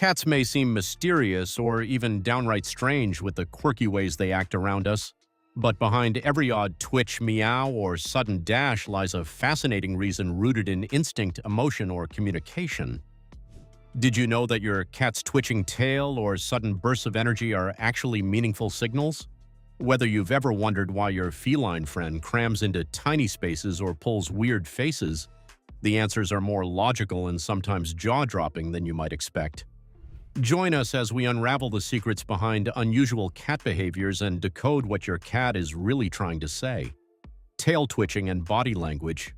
Cats may seem mysterious or even downright strange with the quirky ways they act around us, but behind every odd twitch, meow, or sudden dash lies a fascinating reason rooted in instinct, emotion, or communication. Did you know that your cat's twitching tail or sudden bursts of energy are actually meaningful signals? Whether you've ever wondered why your feline friend crams into tiny spaces or pulls weird faces, the answers are more logical and sometimes jaw-dropping than you might expect. Join us as we unravel the secrets behind unusual cat behaviors and decode what your cat is really trying to say. Tail twitching and body language.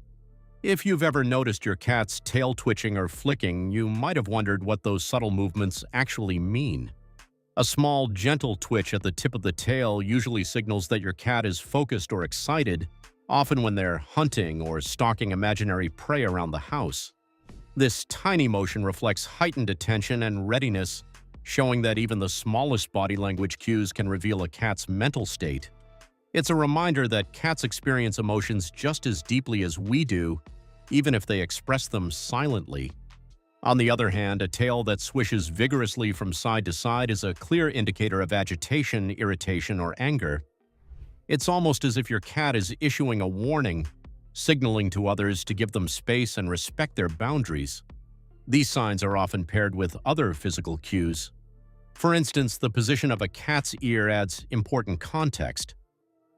If you've ever noticed your cat's tail twitching or flicking, you might have wondered what those subtle movements actually mean. A small, gentle twitch at the tip of the tail usually signals that your cat is focused or excited, often when they're hunting or stalking imaginary prey around the house. This tiny motion reflects heightened attention and readiness, showing that even the smallest body language cues can reveal a cat's mental state. It's a reminder that cats experience emotions just as deeply as we do, even if they express them silently. On the other hand, a tail that swishes vigorously from side to side is a clear indicator of agitation, irritation, or anger. It's almost as if your cat is issuing a warning, signaling to others to give them space and respect their boundaries. These signs are often paired with other physical cues. For instance, the position of a cat's ear adds important context.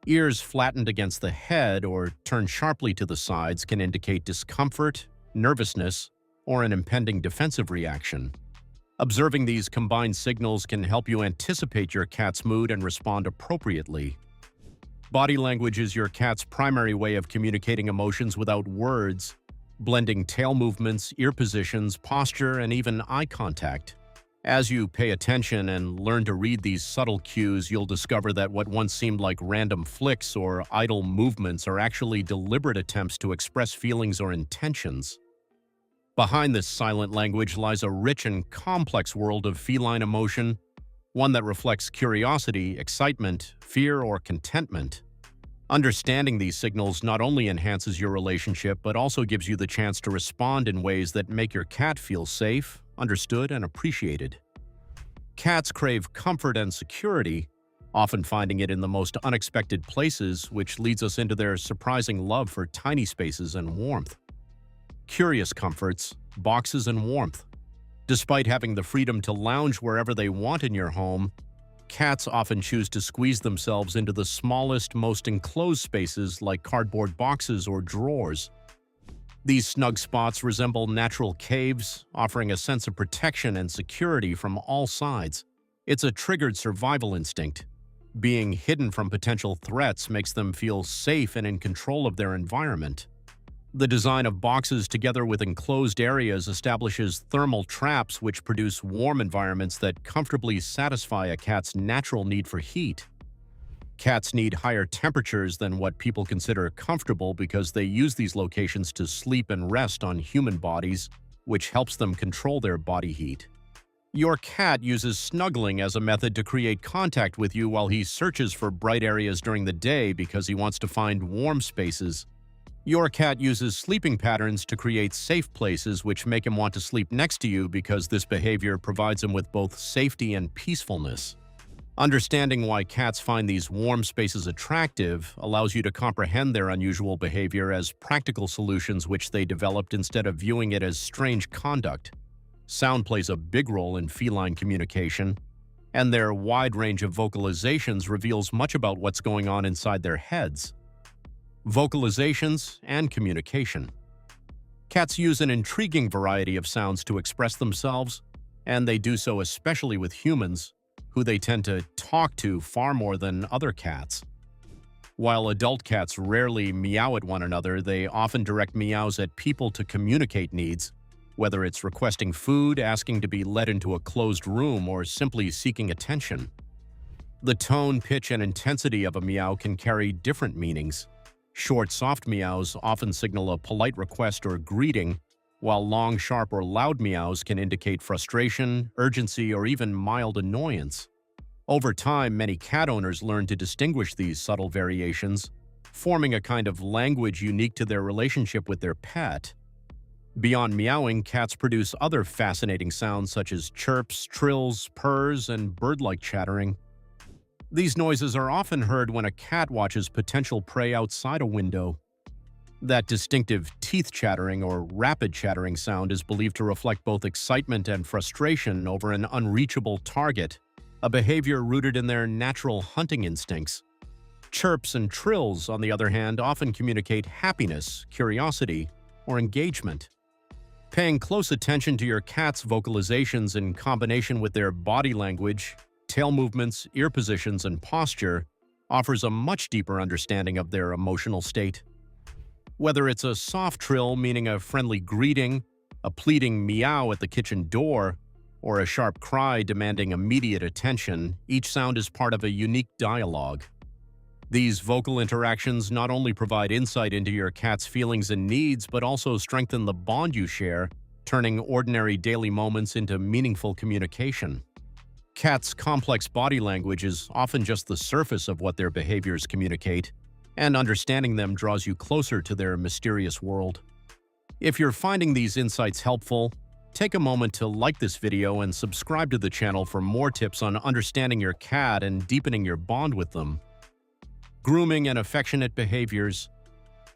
Ears flattened against the head or turned sharply to the sides can indicate discomfort, nervousness, or an impending defensive reaction. Observing these combined signals can help you anticipate your cat's mood and respond appropriately. Body language is your cat's primary way of communicating emotions without words, blending tail movements, ear positions, posture, and even eye contact. As you pay attention and learn to read these subtle cues, you'll discover that what once seemed like random flicks or idle movements are actually deliberate attempts to express feelings or intentions. Behind this silent language lies a rich and complex world of feline emotion, one that reflects curiosity, excitement, fear, or contentment. Understanding these signals not only enhances your relationship, but also gives you the chance to respond in ways that make your cat feel safe, understood, and appreciated. Cats crave comfort and security, often finding it in the most unexpected places, which leads us into their surprising love for tiny spaces and warmth. Curious comforts, boxes, and warmth. Despite having the freedom to lounge wherever they want in your home, cats often choose to squeeze themselves into the smallest, most enclosed spaces like cardboard boxes or drawers. These snug spots resemble natural caves, offering a sense of protection and security from all sides. It's a triggered survival instinct. Being hidden from potential threats makes them feel safe and in control of their environment. The design of boxes together with enclosed areas establishes thermal traps which produce warm environments that comfortably satisfy a cat's natural need for heat. Cats need higher temperatures than what people consider comfortable because they use these locations to sleep and rest on human bodies, which helps them control their body heat. Your cat uses snuggling as a method to create contact with you while he searches for bright areas during the day because he wants to find warm spaces. Your cat uses sleeping patterns to create safe places which make him want to sleep next to you because this behavior provides him with both safety and peacefulness. Understanding why cats find these warm spaces attractive allows you to comprehend their unusual behavior as practical solutions which they developed instead of viewing it as strange conduct. Sound plays a big role in feline communication, and their wide range of vocalizations reveals much about what's going on inside their heads. Vocalizations and communication. Cats use an intriguing variety of sounds to express themselves, and they do so especially with humans, who they tend to talk to far more than other cats. While adult cats rarely meow at one another, they often direct meows at people to communicate needs, whether it's requesting food, asking to be led into a closed room, or simply seeking attention. The tone, pitch, and intensity of a meow can carry different meanings. Short, soft meows often signal a polite request or greeting, while long, sharp, or loud meows can indicate frustration, urgency, or even mild annoyance. Over time, many cat owners learn to distinguish these subtle variations, forming a kind of language unique to their relationship with their pet. Beyond meowing, cats produce other fascinating sounds such as chirps, trills, purrs, and bird-like chattering. These noises are often heard when a cat watches potential prey outside a window. That distinctive teeth chattering or rapid chattering sound is believed to reflect both excitement and frustration over an unreachable target, a behavior rooted in their natural hunting instincts. Chirps and trills, on the other hand, often communicate happiness, curiosity, or engagement. Paying close attention to your cat's vocalizations in combination with their body language, tail movements, ear positions, and posture offers a much deeper understanding of their emotional state. Whether it's a soft trill meaning a friendly greeting, a pleading meow at the kitchen door, or a sharp cry demanding immediate attention, each sound is part of a unique dialogue. These vocal interactions not only provide insight into your cat's feelings and needs, but also strengthen the bond you share, turning ordinary daily moments into meaningful communication. Cats' complex body language is often just the surface of what their behaviors communicate, and understanding them draws you closer to their mysterious world. If you're finding these insights helpful, take a moment to like this video and subscribe to the channel for more tips on understanding your cat and deepening your bond with them. Grooming and affectionate behaviors.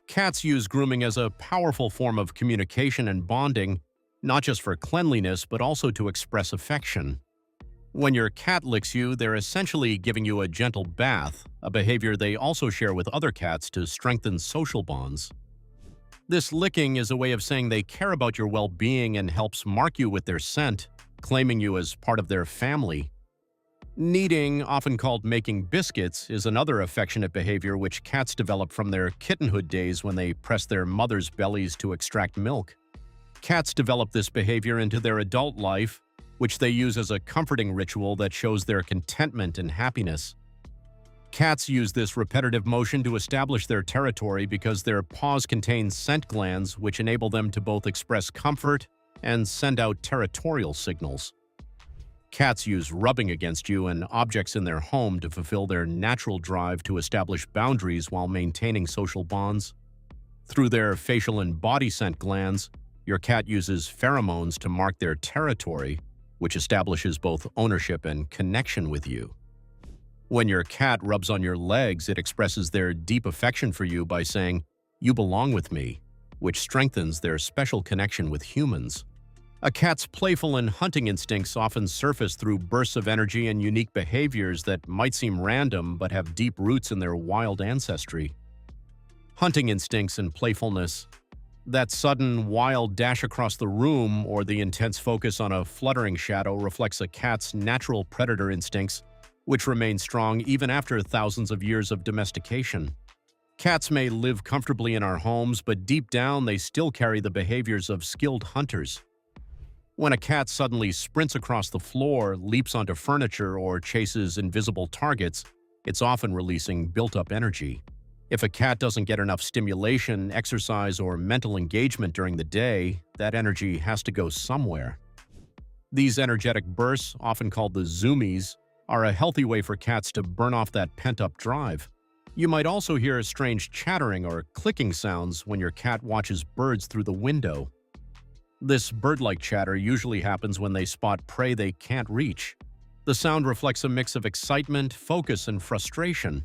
Cats use grooming as a powerful form of communication and bonding, not just for cleanliness but also to express affection. When your cat licks you, they're essentially giving you a gentle bath, a behavior they also share with other cats to strengthen social bonds. This licking is a way of saying they care about your well-being and helps mark you with their scent, claiming you as part of their family. Kneading, often called making biscuits, is another affectionate behavior which cats develop from their kittenhood days when they press their mothers' bellies to extract milk. Cats develop this behavior into their adult life, which they use as a comforting ritual that shows their contentment and happiness. Cats use this repetitive motion to establish their territory because their paws contain scent glands which enable them to both express comfort and send out territorial signals. Cats use rubbing against you and objects in their home to fulfill their natural drive to establish boundaries while maintaining social bonds. Through their facial and body scent glands, your cat uses pheromones to mark their territory, which establishes both ownership and connection with you. When your cat rubs on your legs, it expresses their deep affection for you by saying, "You belong with me," which strengthens their special connection with humans. A cat's playful and hunting instincts often surface through bursts of energy and unique behaviors that might seem random but have deep roots in their wild ancestry. Hunting instincts and playfulness. That sudden, wild dash across the room or the intense focus on a fluttering shadow reflects a cat's natural predator instincts, which remain strong even after thousands of years of domestication. Cats may live comfortably in our homes, but deep down they still carry the behaviors of skilled hunters. When a cat suddenly sprints across the floor, leaps onto furniture, or chases invisible targets, it's often releasing built-up energy. If a cat doesn't get enough stimulation, exercise, or mental engagement during the day, that energy has to go somewhere. These energetic bursts, often called the Zoomies, are a healthy way for cats to burn off that pent-up drive. You might also hear strange chattering or clicking sounds when your cat watches birds through the window. This bird-like chatter usually happens when they spot prey they can't reach. The sound reflects a mix of excitement, focus, and frustration.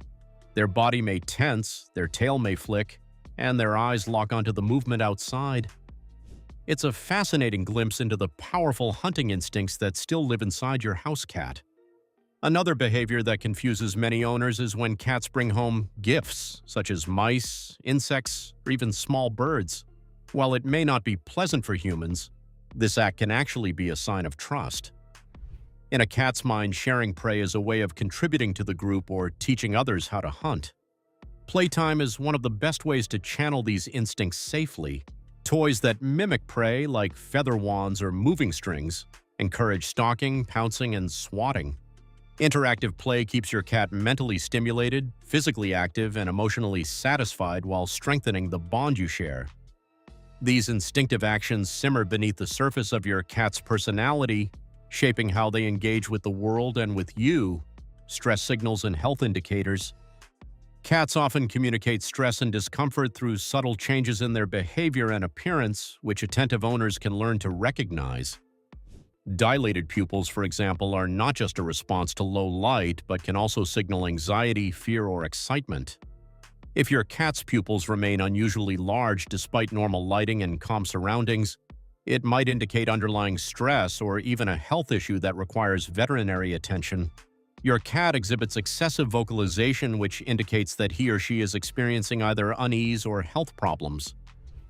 Their body may tense, their tail may flick, and their eyes lock onto the movement outside. It's a fascinating glimpse into the powerful hunting instincts that still live inside your house cat. Another behavior that confuses many owners is when cats bring home gifts, such as mice, insects, or even small birds. While it may not be pleasant for humans, this act can actually be a sign of trust. In a cat's mind, sharing prey is a way of contributing to the group or teaching others how to hunt. Playtime is one of the best ways to channel these instincts safely. Toys that mimic prey, like feather wands or moving strings, encourage stalking, pouncing, and swatting. Interactive play keeps your cat mentally stimulated, physically active, and emotionally satisfied while strengthening the bond you share. These instinctive actions simmer beneath the surface of your cat's personality, shaping how they engage with the world and with you, stress signals and health indicators. Cats often communicate stress and discomfort through subtle changes in their behavior and appearance, which attentive owners can learn to recognize. Dilated pupils, for example, are not just a response to low light, but can also signal anxiety, fear, or excitement. If your cat's pupils remain unusually large despite normal lighting and calm surroundings, it might indicate underlying stress or even a health issue that requires veterinary attention. Your cat exhibits excessive vocalization, which indicates that he or she is experiencing either unease or health problems.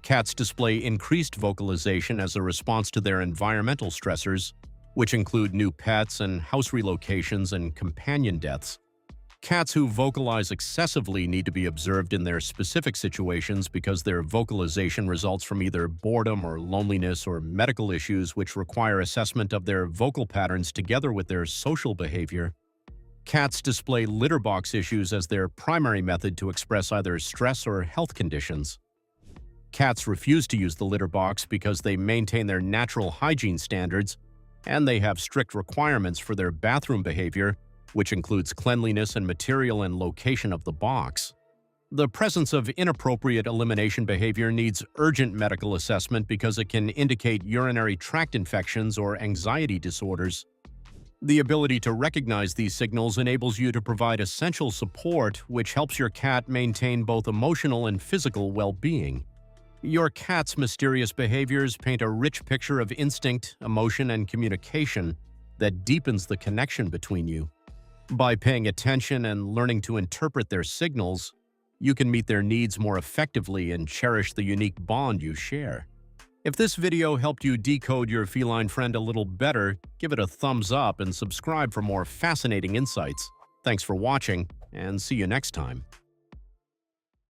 Cats display increased vocalization as a response to their environmental stressors, which include new pets and house relocations and companion deaths. Cats who vocalize excessively need to be observed in their specific situations because their vocalization results from either boredom or loneliness or medical issues which require assessment of their vocal patterns together with their social behavior. Cats display litter box issues as their primary method to express either stress or health conditions. Cats refuse to use the litter box because they maintain their natural hygiene standards, and they have strict requirements for their bathroom behavior, which includes cleanliness and material and location of the box. The presence of inappropriate elimination behavior needs urgent medical assessment because it can indicate urinary tract infections or anxiety disorders. The ability to recognize these signals enables you to provide essential support, which helps your cat maintain both emotional and physical well-being. Your cat's mysterious behaviors paint a rich picture of instinct, emotion, and communication that deepens the connection between you. By paying attention and learning to interpret their signals, you can meet their needs more effectively and cherish the unique bond you share. If this video helped you decode your feline friend a little better, give it a thumbs up and subscribe for more fascinating insights. Thanks for watching, and see you next time.